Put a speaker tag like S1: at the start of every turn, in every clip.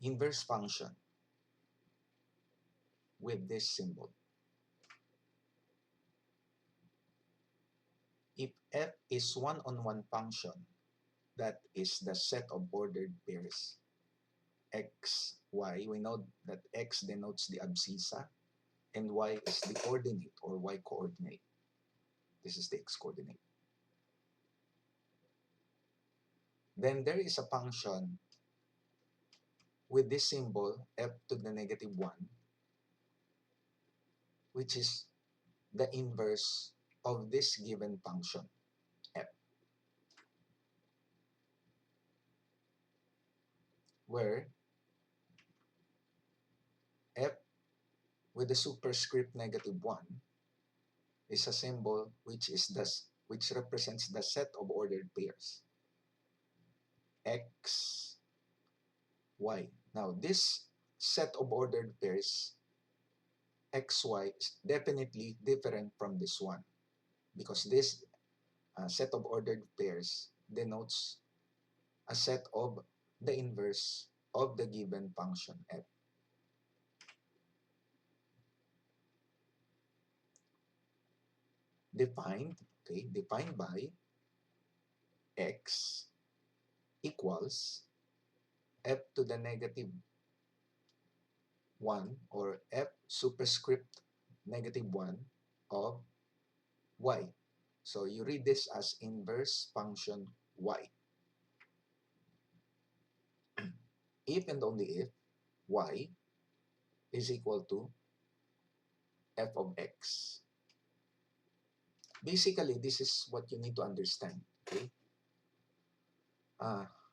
S1: inverse function with this symbol. If f is one-on-one function, that is the set of ordered pairs x, y. We know that x denotes the abscissa and y is the coordinate or y coordinate. This is the x coordinate. Then there is a function with this symbol f to the negative 1, which is the inverse of this given function f, where f with the superscript negative 1 is a symbol which represents the set of ordered pairs x, y. Now this set of ordered pairs x, y is definitely different from this one, because this set of ordered pairs denotes a set of the inverse of the given function f. Defined by x equals f to the negative 1 or f superscript negative 1 of y. So you read this as inverse function y. If and only if y is equal to f of x. Basically, this is what you need to understand. Okay.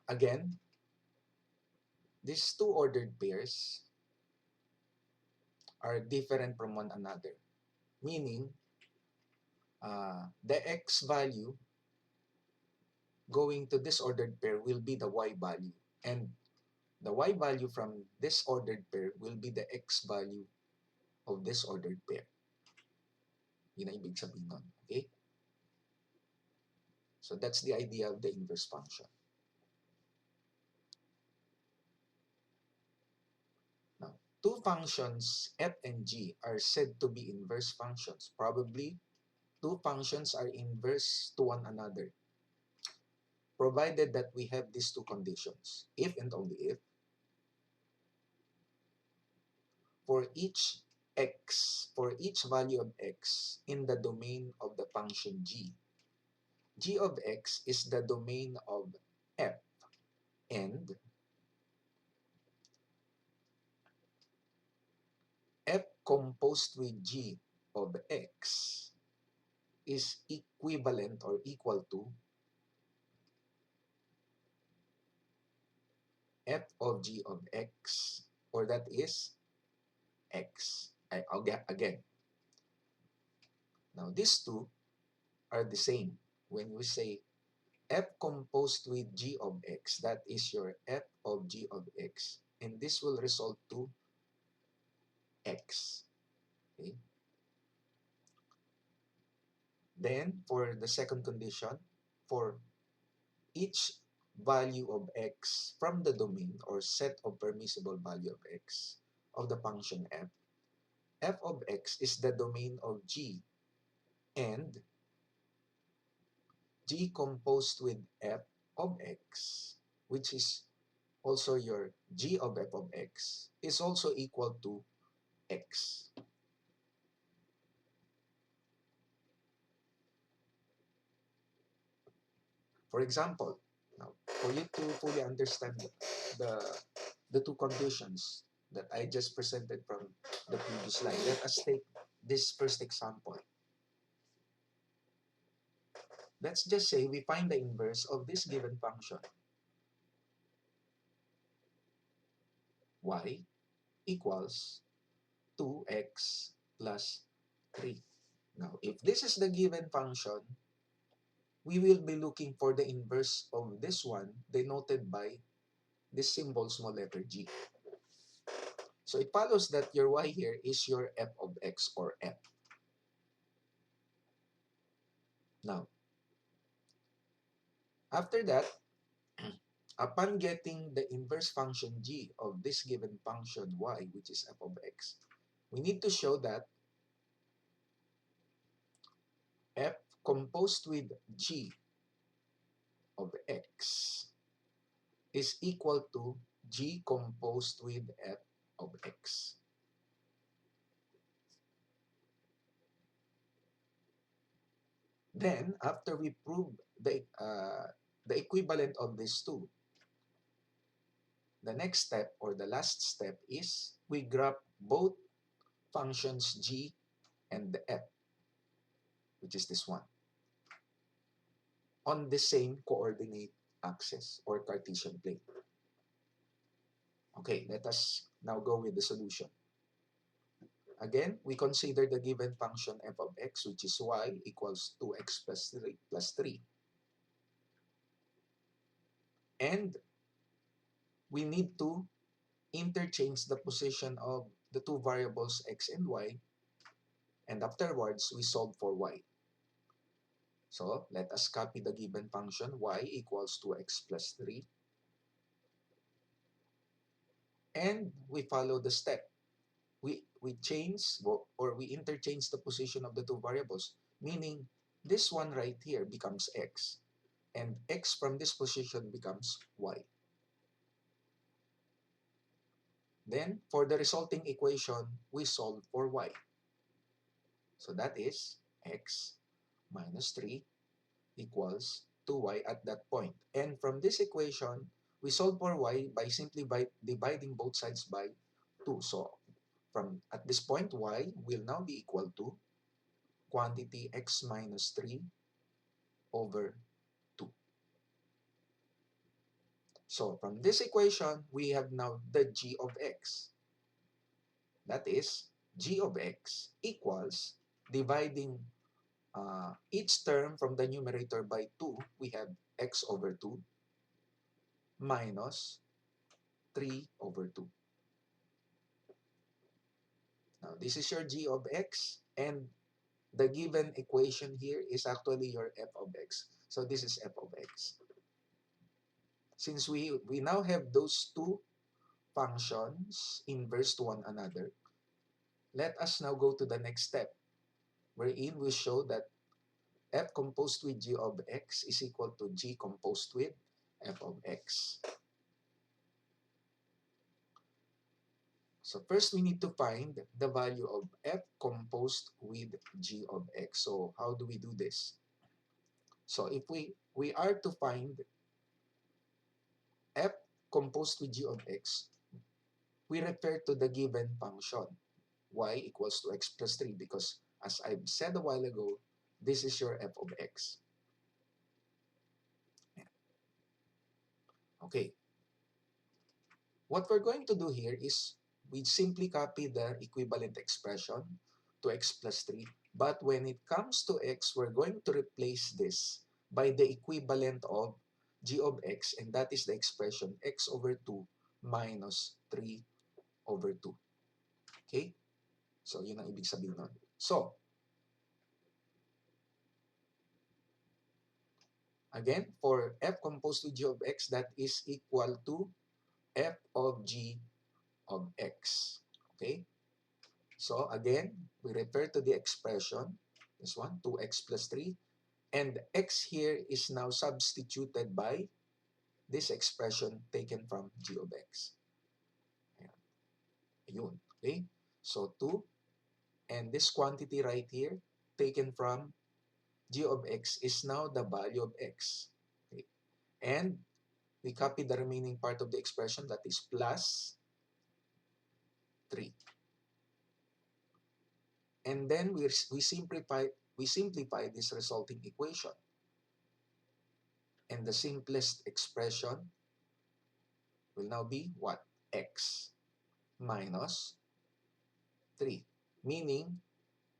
S1: Again, these two ordered pairs are different from one another, meaning the x value going to this ordered pair will be the y value, and the y value from this ordered pair will be the x value of this ordered pair. Yun ang ibig sabihin nun. Okay? So that's the idea of the inverse function. Now, two functions f and g are said to be inverse functions. Probably, two functions are inverse to one another, provided that we have these two conditions. If and only if, for each value of x in the domain of the function g of x is the domain of f, and f composed with g of x is equivalent or equal to f of g of x, or that is x. Again, now these two are the same. When we say f composed with g of x, that is your f of g of x, and this will result to x. Okay? Then, for the second condition, for each value of x from the domain or set of permissible value of x of the function f, f of x is the domain of g, and g composed with f of x, which is also your g of f of x, is also equal to x. For example, now for you to fully understand the, the two conditions that I just presented from the previous slide, let us take this first example. Let's just say we find the inverse of this given function. Y equals 2x plus 3. Now, if this is the given function, we will be looking for the inverse of this one denoted by this symbol small letter g. So it follows that your y here is your f of x, or f. Now, after that, Upon getting the inverse function g of this given function y, which is f of x, we need to show that f composed with g of x is equal to g composed with f of x. Then, after we prove the equivalent of these two, the next step or the last step is we graph both functions g and the f, which is this one, on the same coordinate axis or Cartesian plane. Okay, let us now go with the solution. Again, we consider the given function f of x, which is y equals 2x plus 3. And we need to interchange the position of the two variables x and y, and afterwards we solve for y. So let us copy the given function y equals 2x plus 3, and we follow the step. We change or we interchange the position of the two variables, meaning this one right here becomes x, and x from this position becomes y. Then, for the resulting equation, we solve for y. So that is x minus 3 equals 2y at that point. And from this equation, we solve for y by simply dividing both sides by 2. So from at this point, y will now be equal to quantity x minus 3 over 2. So from this equation, we have now the g of x. That is, g of x equals dividing each term from the numerator by 2, we have x over 2 minus 3 over 2. Now, this is your g of x, and the given equation here is actually your f of x. So this is f of x. Since we now have those two functions inverse to one another, let us now go to the next step, wherein we show that f composed with g of x is equal to g composed with f of x. So first we need to find the value of f composed with g of x. So how do we do this? So if we are to find f composed with g of x, we refer to the given function y equals to x plus 3, because as I've said a while ago, this is your f of x. Okay. What we're going to do here is we simply copy the equivalent expression to x plus 3. But when it comes to x, we're going to replace this by the equivalent of g of x, and that is the expression x over 2 minus 3 over 2. Okay? So, yun ang ibig sabihin nun. So, again, for f composed with g of x, that is equal to f of g of x. Okay? So again, we refer to the expression, this one, 2x plus 3, and x here is now substituted by this expression taken from g of x. Ayun, okay? So 2, and this quantity right here, taken from g of x, is now the value of x. Okay? And we copy the remaining part of the expression, that is plus 3. And then we simplify this resulting equation. And the simplest expression will now be what? X minus 3. Meaning,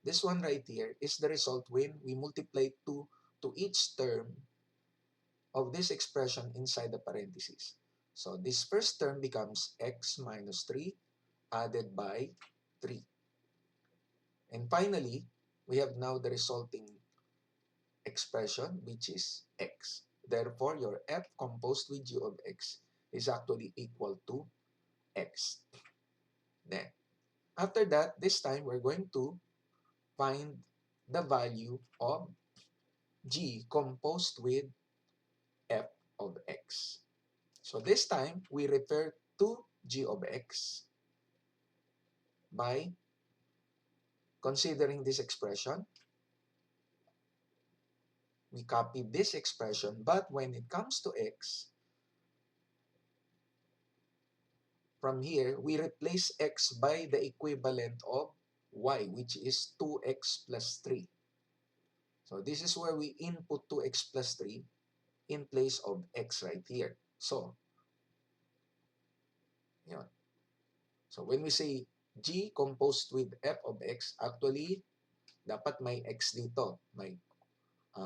S1: this one right here is the result when we multiply 2 to each term of this expression inside the parentheses. So this first term becomes x minus 3 added by 3. And finally, we have now the resulting expression, which is x. Therefore, your f composed with g of x is actually equal to x. Then, after that, this time we're going to find the value of g composed with f of x. So this time, we refer to g of x by considering this expression. We copy this expression, but when it comes to x, from here, we replace x by the equivalent of y, which is 2x plus 3. So this is where we input 2x plus 3 in place of x right here. So, yun. So when we say g composed with f of x, actually, dapat may x dito. May,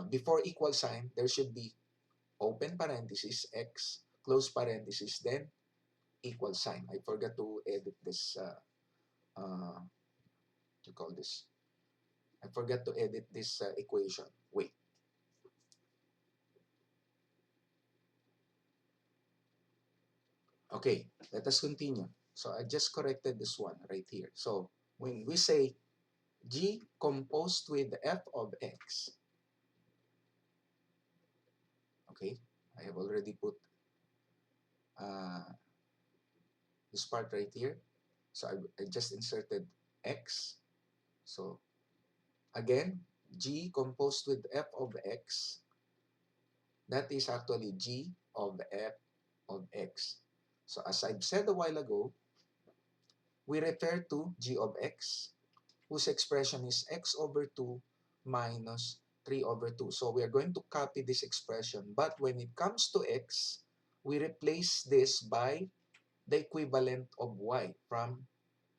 S1: before equal sign, there should be open parenthesis, x, close parenthesis, then equal sign. I forgot to edit this, what you call this? I forgot to edit this equation. Wait. Okay, let us continue. So I just corrected this one right here. So when we say g composed with f of x, okay, I have already put uh, this part right here. So I just inserted x. So again, g composed with f of x, that is actually g of f of x. So as I've said a while ago, we refer to g of x, whose expression is x over 2 minus 3 over 2. So we are going to copy this expression. But when it comes to x, we replace this by the equivalent of y from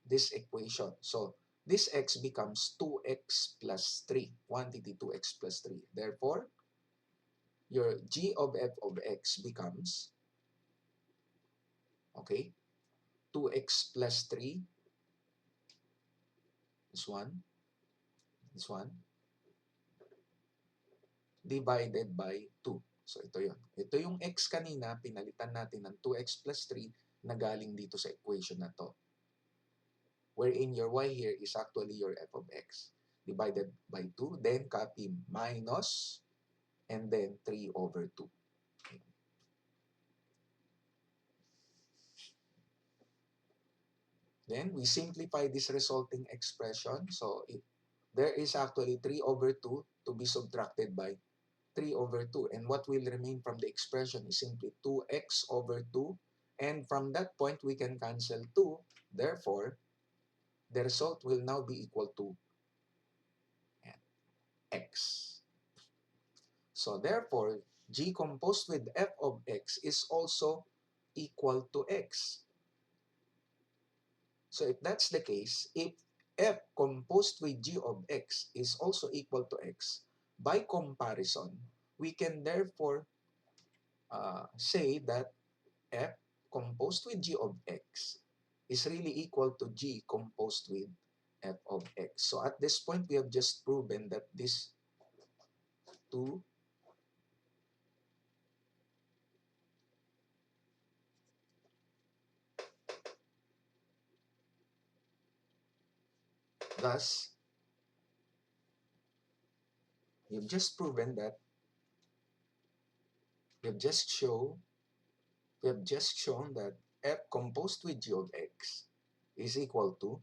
S1: this equation. So this x becomes 2x plus 3, quantity 2x plus 3. Therefore, your g of f of x becomes, okay, 2x plus 3, this one, divided by 2. So ito yun. Ito yung x kanina, pinalitan natin ng 2x plus 3 na galing dito sa equation na to. Wherein your y here is actually your f of x. Divided by 2, then copy minus, and then 3 over 2. Okay. Then we simplify this resulting expression. So there is actually 3 over 2 to be subtracted by 3 over 2. And what will remain from the expression is simply 2x over 2. And from that point, we can cancel 2. Therefore, the result will now be equal to x. So therefore, g composed with f of x is also equal to x. So if that's the case, if f composed with g of x is also equal to x, by comparison, we can therefore say that f composed with g of x is really equal to g composed with f of x. So at this point, we have just proven that these two thus we have just proven that we have just show we have just shown that f composed with g of x is equal to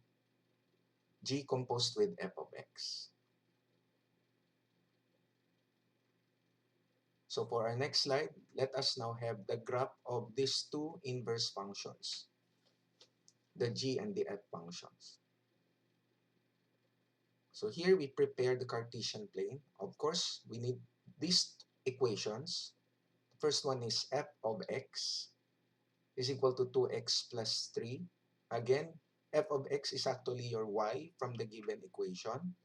S1: g composed with f of x. So for our next slide, let us now have the graph of these two inverse functions, the g and the f functions. So here we prepare the Cartesian plane. Of course, we need these equations. First one is f of x is equal to 2x plus 3. Again, f of x is actually your y from the given equation,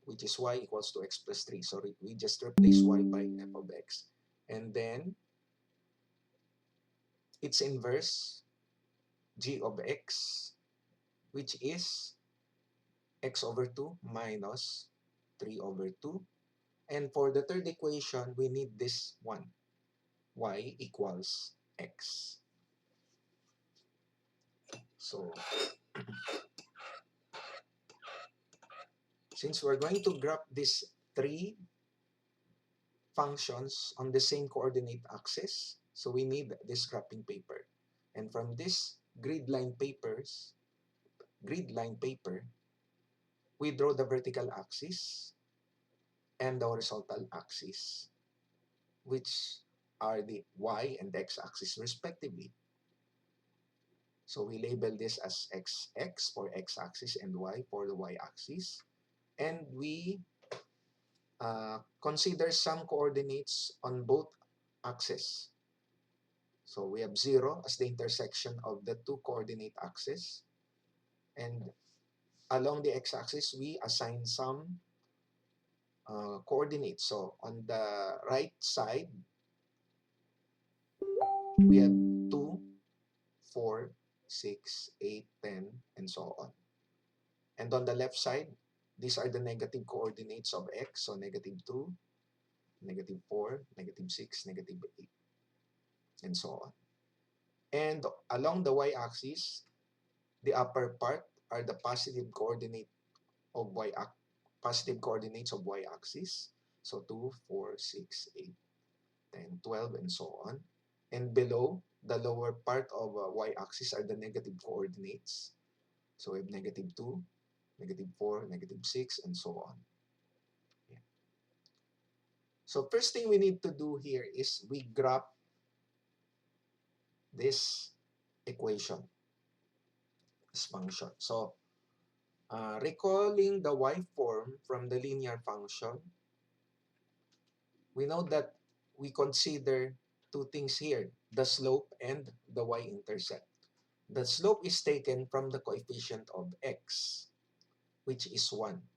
S1: which is y equals to x plus 3. So we just replace y by f of x. And then its inverse, g of x, which is x over 2 minus 3 over 2. And for the third equation, we need this one, y equals x. So, since we're going to graph these three functions on the same coordinate axis, so we need this graphing paper. And from this grid line paper, we draw the vertical axis and the horizontal axis, which are the y and x axis respectively. So we label this as xx for x-axis and y for the y-axis. And we consider some coordinates on both axes. So we have 0 as the intersection of the two coordinate axes. And along the x-axis, we assign some coordinates. So on the right side, we have 2, 4, 6, 8, 10, and so on. And on the left side, these are the negative coordinates of x. So -2, -4, -6, -8, and so on. And along the y-axis, the upper part are the positive coordinate of positive coordinates of y-axis. So 2, 4, 6, 8, 10, 12, and so on. And below, the lower part of y-axis are the negative coordinates. So we have -2, -4, -6, and so on. Yeah. So first thing we need to do here is we graph this equation, this function. So recalling the y form from the linear function, we know that we consider two things here, the slope and the y-intercept. The slope is taken from the coefficient of x, which is 1.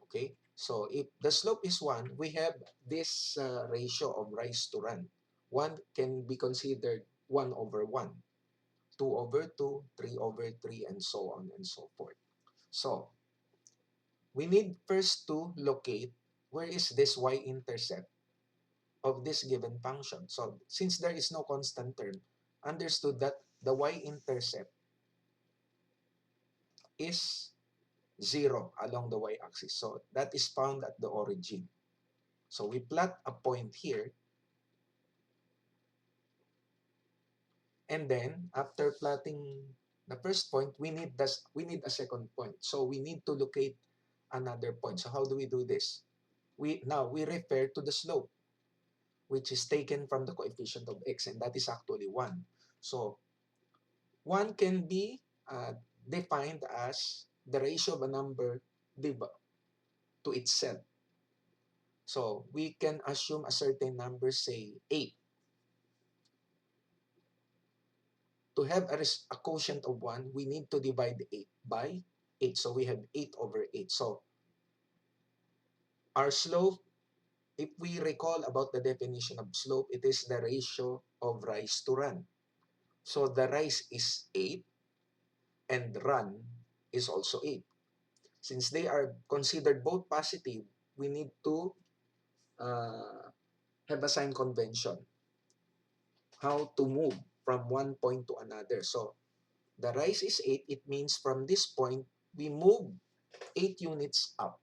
S1: Okay, so if the slope is 1, we have this ratio of rise to run. 1 can be considered 1 over 1, 2 over 2, 3 over 3, and so on and so forth. So we need first to locate where is this y-intercept of this given function. So since there is no constant term, understood that the y-intercept is 0 along the y-axis. So that is found at the origin. So we plot a point here, and then after plotting the first point, we need a second point. So we need to locate another point. So how do we do this? Now we refer to the slope, which is taken from the coefficient of x, and that is actually 1. So 1 can be defined as the ratio of a number to itself. So we can assume a certain number, say 8. To have a quotient of 1, we need to divide 8 by 8. So we have 8 over 8. So our slope, if we recall about the definition of slope, it is the ratio of rise to run. So the rise is 8 and run is also 8. Since they are considered both positive, we need to have a sign convention, how to move from one point to another. So the rise is 8. It means from this point, we move 8 units up.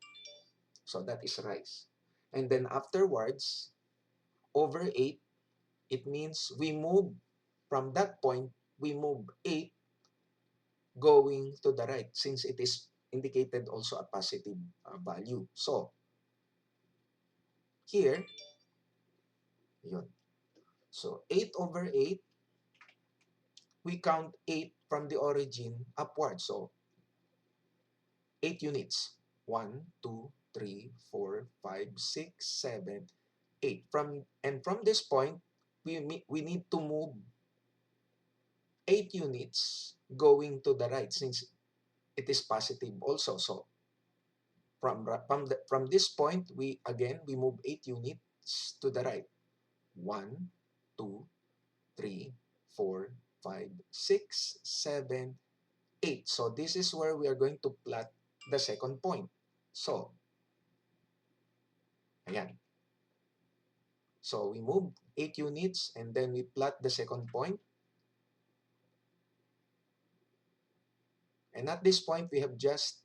S1: So that is rise. And then afterwards, over 8, it means we move from that point, we move 8 going to the right, since it is indicated also a positive value. So here, yun. So 8 over 8, we count 8 from the origin upward. So 8 units. 1, 2, 3, 4, 5, 6, 7, 8. From this point, we need to move 8 units going to the right, since it is positive also. So from this point, we move 8 units to the right. 1, 2, 3, 4, 5, 6, 7, 8. So this is where we are going to plot the second point. So Ayan. So we move 8 units and then we plot the second point. And at this point, we have just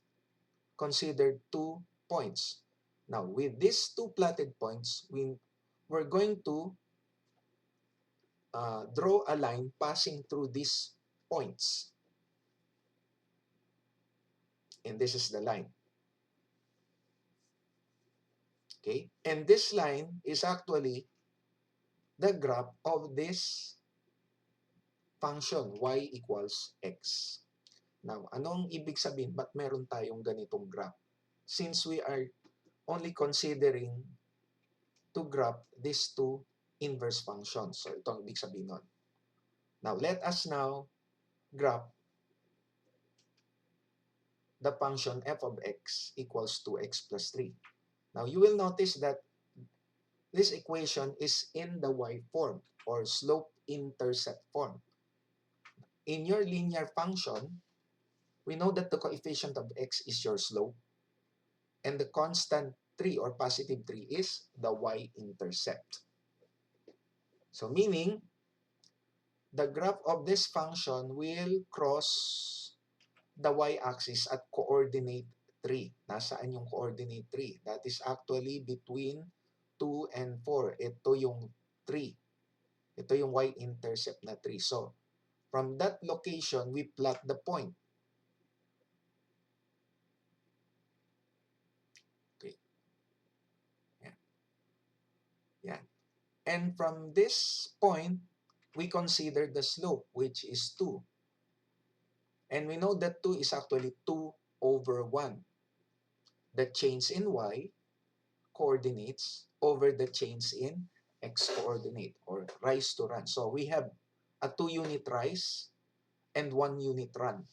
S1: considered 2 points. Now, with these 2 plotted points, we're going to draw a line passing through these points. And this is the line. Okay? And this line is actually the graph of this function, y equals x. Now, anong ibig sabihin? Ba't meron tayong ganitong graph? Since we are only considering to graph these two inverse functions. So, ito ang ibig sabihin nun. Now, let us now graph the function f of x equals 2x plus 3. Now, you will notice that this equation is in the y form or slope-intercept form. In your linear function, we know that the coefficient of x is your slope and the constant 3 or positive 3 is the y-intercept. So meaning, the graph of this function will cross the y-axis at coordinate 3. Nasaan yung coordinate 3? That is actually between 2 and 4. Ito yung 3. Ito yung y-intercept na 3. So, from that location, we plot the point. Okay. Yan. Yan. And from this point, we consider the slope, which is 2. And we know that 2 is actually 2 over 1. The change in y coordinates over the change in x coordinate or rise to run. So we have a 2-unit rise and 1-unit run.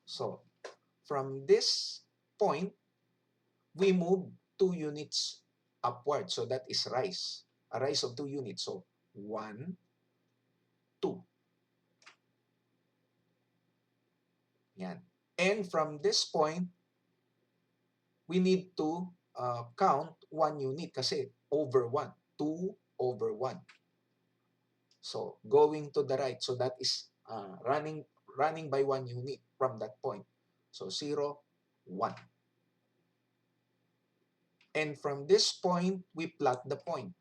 S1: So from this point, we move 2 units upward. So that is rise. A rise of 2 units. So 1, 2. Yan. And from this point, we need to count 1 unit kasi over 1. 2 over 1. So going to the right. So that is running by 1 unit from that point. So 0, 1. And from this point, we plot the point.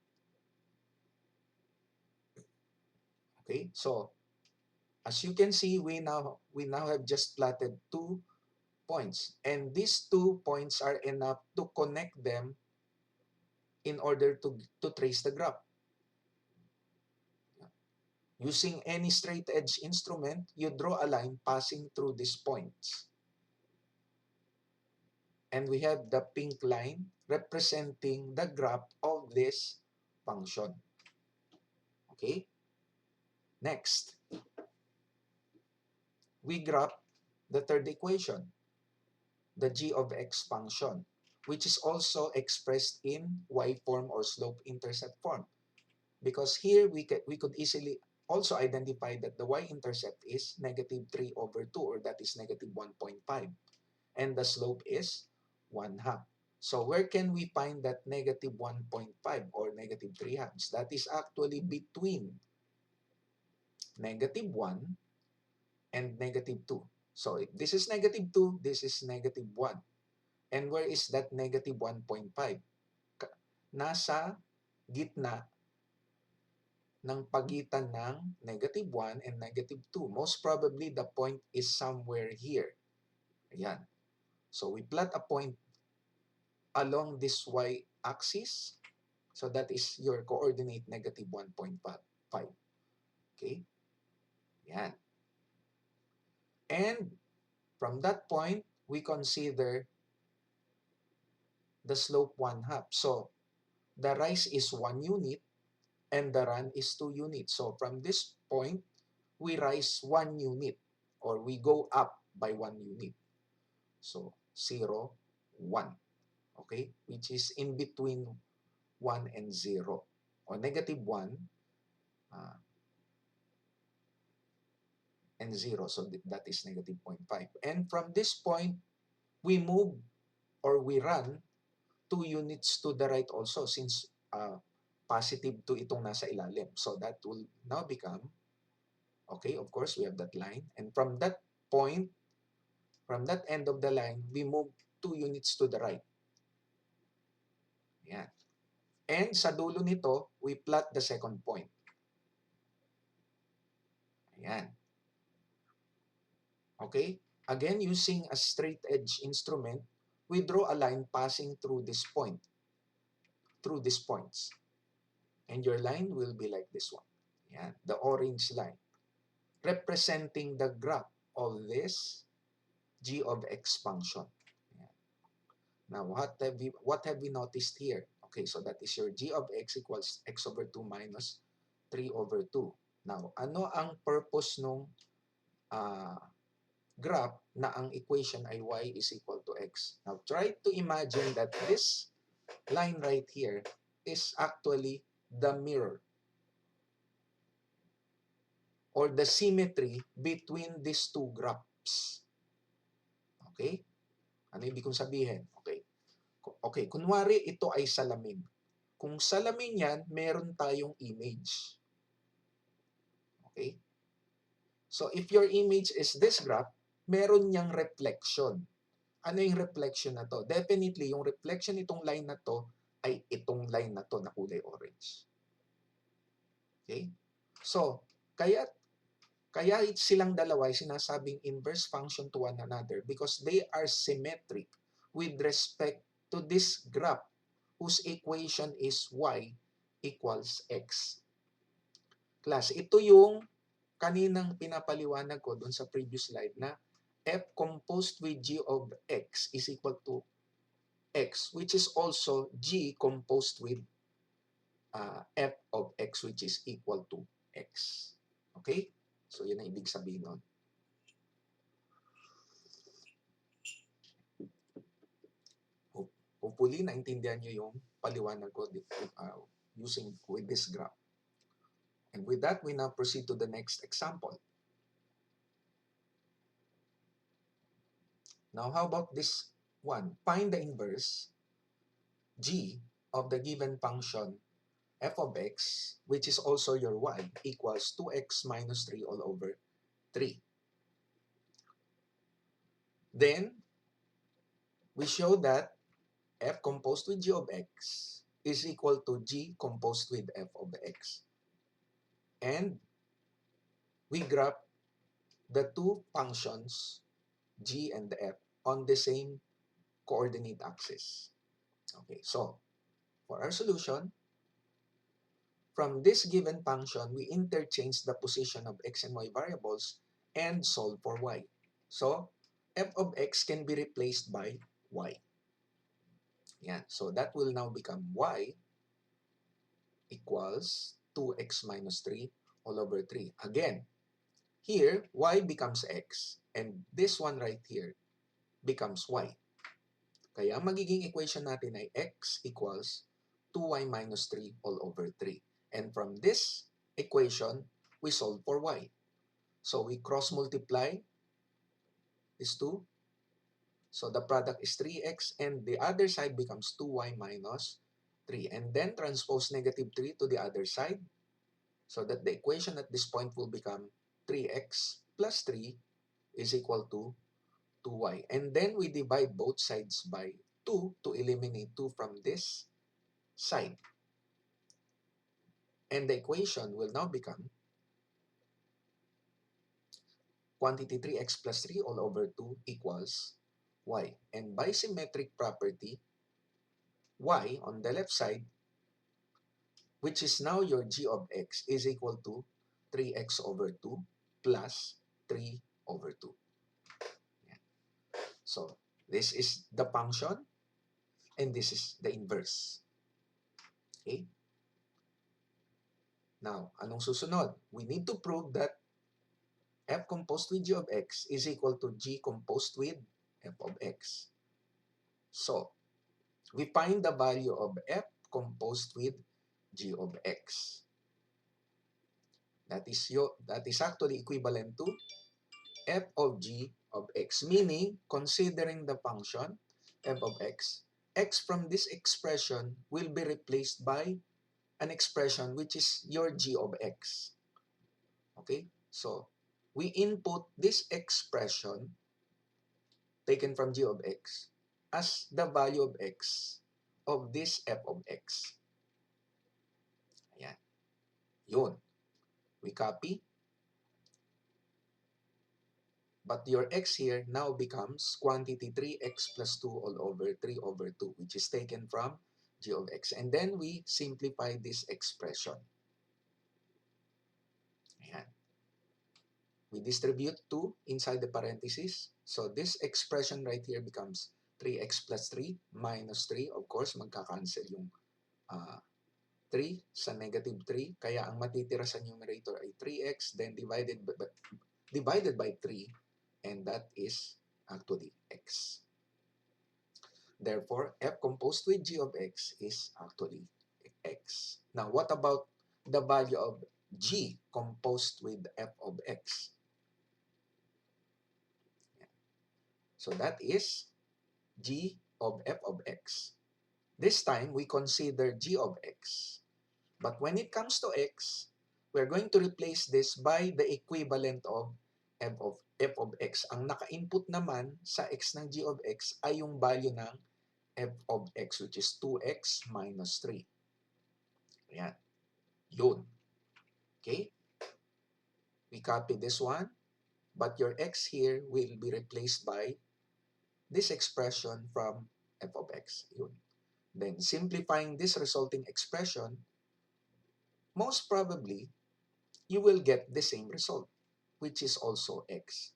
S1: Okay, so as you can see, we now have just plotted 2 points. And these 2 points are enough to connect them in order to trace the graph. Using any straight edge instrument, you draw a line passing through these points. And we have the pink line representing the graph of this function. Okay? Next, we graph the third equation, the g of x function, which is also expressed in y form or slope-intercept form. Because here we could easily also identify that the y-intercept is negative 3 over 2, or that is negative 1.5. And the slope is 1/2. So where can we find that negative 1.5 or negative 3/2? That is actually between negative 1 and negative 2. So if this is negative 2, this is negative 1. And where is that negative 1.5? Nasa gitna ng pagitan ng negative 1 and negative 2. Most probably, the point is somewhere here. Ayan. So we plot a point along this y-axis. So that is your coordinate negative 1.5. Okay? Yan. And from that point, we consider the slope 1/2. So the rise is 1 unit and the run is 2 units. So from this point, we rise 1 unit or we go up by 1 unit. So 0, 1. Okay? Which is in between 1 and 0. Or negative 1 and 0. So that is negative 0.5. And from this point, we move or we run 2 units to the right also since positive 2 itong nasa ilalim. So that will now become, okay, of course, we have that line. And from that point, from that end of the line, we move 2 units to the right. Yan. And sa dulo nito, we plot the second point. Ayan. Okay? Again, using a straight edge instrument, we draw a line passing through this point, through these points. And your line will be like this one. Ayan, the orange line, representing the graph of this g of x function. Ayan. Now, what have we noticed here? Okay, so that is your g of x equals x over 2 minus 3 over 2. Now, ano ang purpose nung graph na ang equation ay y is equal to x? Now, try to imagine that this line right here is actually the mirror or the symmetry between these two graphs. Okay? Ano ibig kong sabihin? Okay. Okay, kunwari ito ay salamin. Kung salamin yan, meron tayong image. Okay? So, if your image is this graph, meron niyang reflection. Ano yung reflection na to? Definitely, yung reflection itong line na to ay itong line na to na kulay orange. Okay? So, kaya silang dalawa ay sinasabing inverse function to one another because they are symmetric with respect to this graph whose equation is y equals x. Class, ito yung kaninang pinapaliwanag ko dun sa previous slide na f composed with g of x is equal to x, which is also g composed with f of x, which is equal to x. Okay? So, yun ang ibig sabihin nun. Hopefully, naintindihan nyo yung paliwanag ko using with this graph. And with that, we now proceed to the next example. Now, how about this one? Find the inverse g of the given function f of x, which is also your y, equals 2x minus 3 all over 3. Then, we show that f composed with g of x is equal to g composed with f of x. And we graph the two functions, g and f, on the same coordinate axis. Okay, so for our solution, from this given function, we interchange the position of x and y variables and solve for y. So, f of x can be replaced by y. Yeah, so that will now become y equals 2x minus 3 all over 3. Again, here, y becomes x, and this one right here becomes y. Kaya magiging equation natin ay x equals 2y minus 3 all over 3. And from this equation, we solve for y. So we cross-multiply these two. So the product is 3x, and the other side becomes 2y minus 3. And then transpose negative 3 to the other side, so that the equation at this point will become 3x plus 3 is equal to 2y. And then we divide both sides by 2 to eliminate 2 from this side. And the equation will now become quantity 3x plus 3 all over 2 equals y. And by symmetric property, y on the left side, which is now your g of x, is equal to 3x over 2 plus 3 over 2. Yeah. So, this is the function, and this is the inverse. Okay? Now, anong susunod? We need to prove that f composed with g of x is equal to g composed with f of x. So, we find the value of f composed with g of x. That is actually equivalent to f of g of x, meaning considering the function f of x, x from this expression will be replaced by an expression which is your g of x. Okay? So, we input this expression taken from g of x as the value of x of this f of x. Ayan. Yun. We copy. But your x here now becomes quantity 3x plus 2 all over 3 over 2, which is taken from g of x. And then we simplify this expression. Ayan. We distribute 2 inside the parentheses. So this expression right here becomes 3x plus 3 minus 3. Of course, magka-cancel yung 3 sa negative 3. Kaya ang matitira sa numerator ay 3x, then divided by 3, and that is actually x. Therefore, f composed with g of x is actually x. Now, what about the value of g composed with f of x? So that is g of f of x. This time, we consider g of x. But when it comes to x, we're going to replace this by the equivalent of f of x. Ang naka-input naman sa x ng g of x ay yung value ng f of x, which is 2x minus 3. Ayan. Yun. Okay? We copy this one, but your x here will be replaced by this expression from f of x. Yun. Then, simplifying this resulting expression, most probably, you will get the same result, which is also x.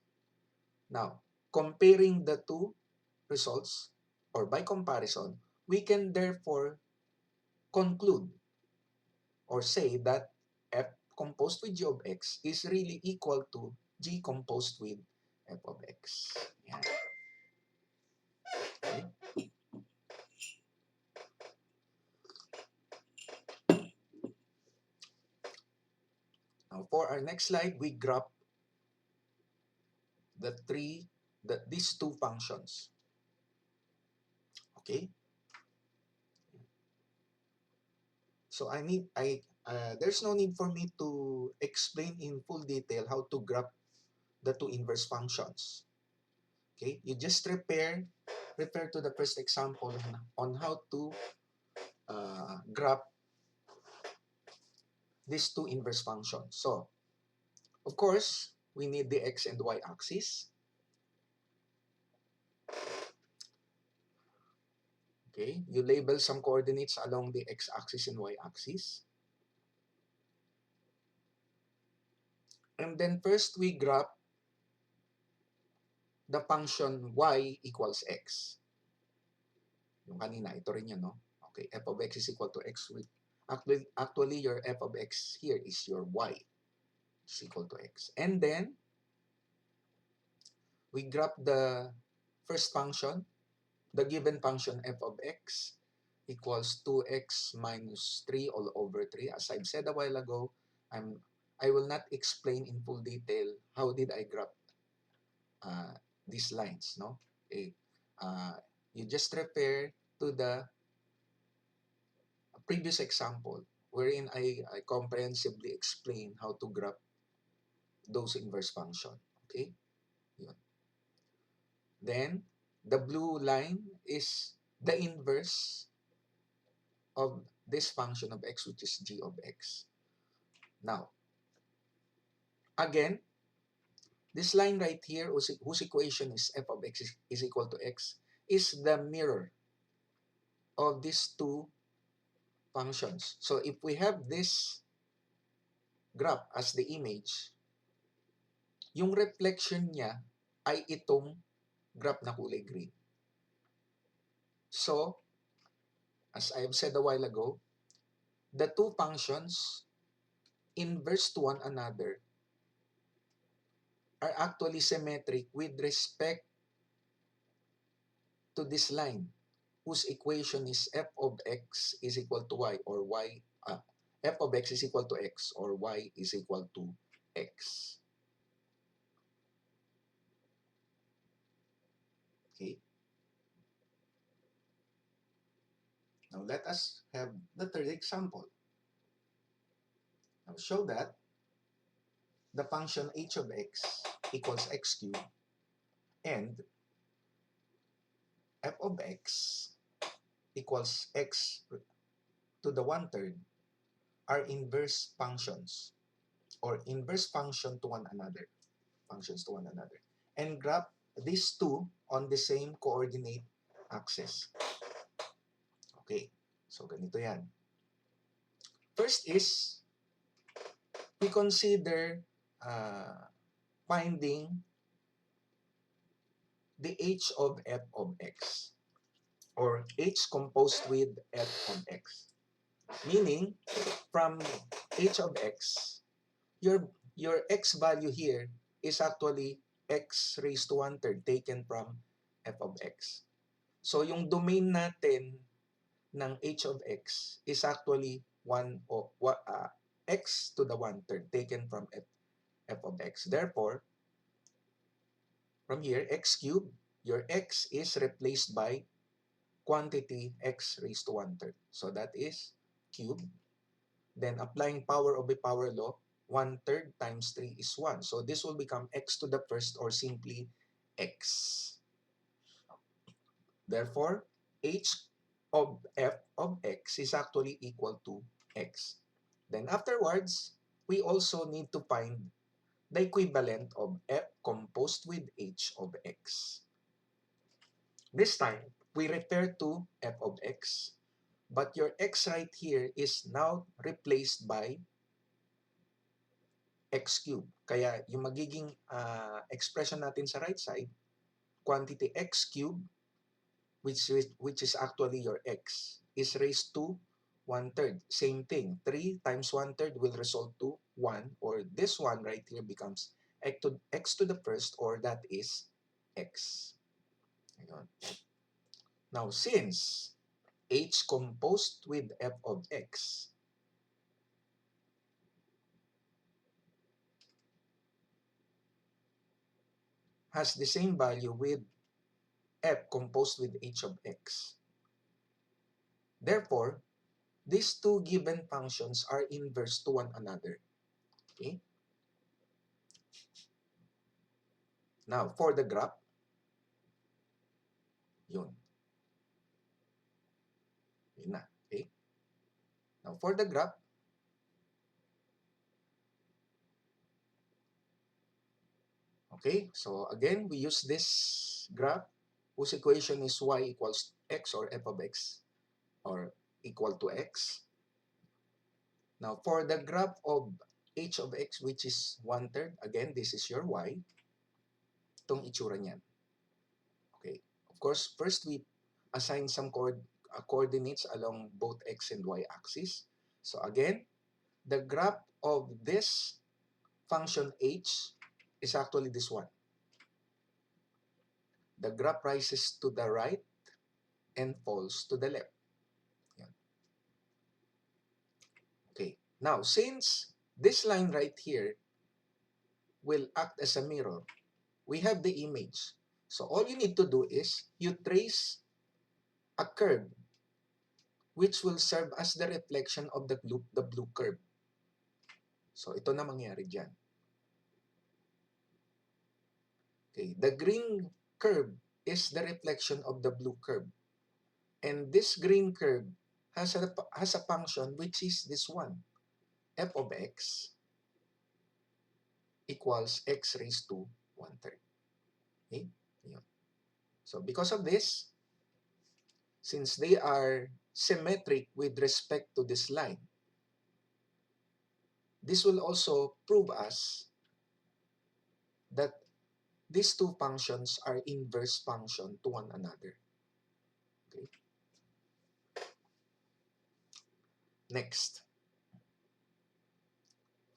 S1: Now, comparing the two results, or by comparison, we can therefore conclude or say that f composed with g of x is really equal to g composed with f of x. Yan. Okay. Now, for our next slide, we graph these two functions. Okay. So there's no need for me to explain in full detail how to graph the two inverse functions. Okay, you just refer to the first example on how to graph these two inverse functions. So, of course, we need the x and y axis. Okay, you label some coordinates along the x-axis and y-axis. And then first we graph the function y equals x. Yung kanina, ito rin yun, no? Okay, f of x is equal to x with, actually your f of x here is your y is equal to x. And then, we graph the first function, the given function f of x equals 2x minus 3 all over 3. As I've said a while ago, I will not explain in full detail how did I graph these lines, no? Okay. You just refer to the previous example wherein I comprehensively explain how to graph those inverse function. Okay? Yun. Then, the blue line is the inverse of this function of x, which is g of x. Now, again, this line right here, whose equation is f of x is equal to x, is the mirror of these two functions. So, if we have this graph as the image, yung reflection niya ay itong graph na kulay green. So, as I have said a while ago, the two functions inverse to one another are actually symmetric with respect to this line, whose equation is f of x is equal to y, or f of x is equal to x, or y is equal to x. Okay. let us have the third example. Now show that the function h of x equals x cubed and f of x equals x to the 1/3 are inverse functions or inverse function to one another, functions to one another. And graph these two on the same coordinate axis. Okay, so ganito yan. First is, we consider finding the h of f of x or h composed with f of x. Meaning, from h of x, your x value here is actually x raised to 1/3 taken from f of x. So yung domain natin ng h of x is actually x to the 1/3 taken from f of x. Therefore, from here, x cubed, your x is replaced by quantity x raised to 1/3. So that is cubed. Then applying power of a power law, 1/3 times 3 is 1. So this will become x to the first or simply x. Therefore, h of f of x is actually equal to x. Then afterwards, we also need to find the equivalent of f composed with h of x. This time, we refer to f of x, but your x right here is now replaced by x cubed. Kaya yung magiging expression natin sa right side, quantity x cubed, which is actually your x, is raised to 1/3. Same thing, 3 times 1/3 will result to 1, or this one right here becomes x to the first, or that is x. Ayun. Now, since h composed with f of x has the same value with f composed with h of x, therefore, these two given functions are inverse to one another. Okay? Now, for the graph, yun. Yun na. Okay? Now, for the graph, okay, so again, we use this graph whose equation is y equals x or f of x or equal to x. Now, for the graph of h of x, which is 1/3, again, this is your y. Itong itsura niyan. Okay. Of course, first we assign some coordinates along both x and y axis. So again, the graph of this function h is actually this one. The graph rises to the right and falls to the left. Yan. Okay. Now, since this line right here will act as a mirror, we have the image. So all you need to do is you trace a curve which will serve as the reflection of the blue curve. So ito na mangyari dyan. Okay, the green curve is the reflection of the blue curve. And this green curve has a function which is this one. F of x equals x raised to 1/3. Okay? So because of this, since they are symmetric with respect to this line, this will also prove us that these two functions are inverse function to one another. Okay? Next,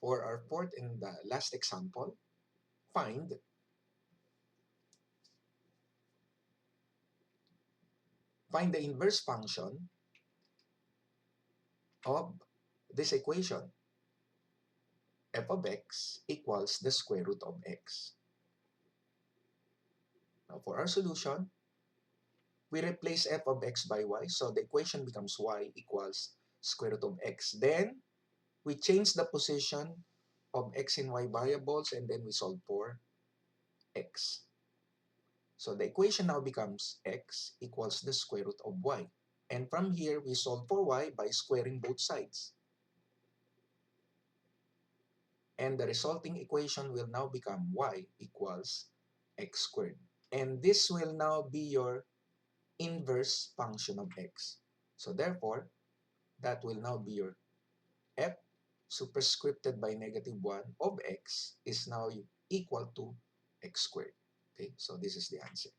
S1: for our fourth and the last example, find the inverse function of this equation. F of x equals the square root of x. Now for our solution, we replace f of x by y. So the equation becomes y equals square root of x. Then we change the position of x and y variables, and then we solve for x. So the equation now becomes x equals the square root of y. And from here, we solve for y by squaring both sides. And the resulting equation will now become y equals x squared. And this will now be your inverse function of x. So therefore, that will now be your f superscripted by -1 of x is now equal to x squared. Okay, so this is the answer.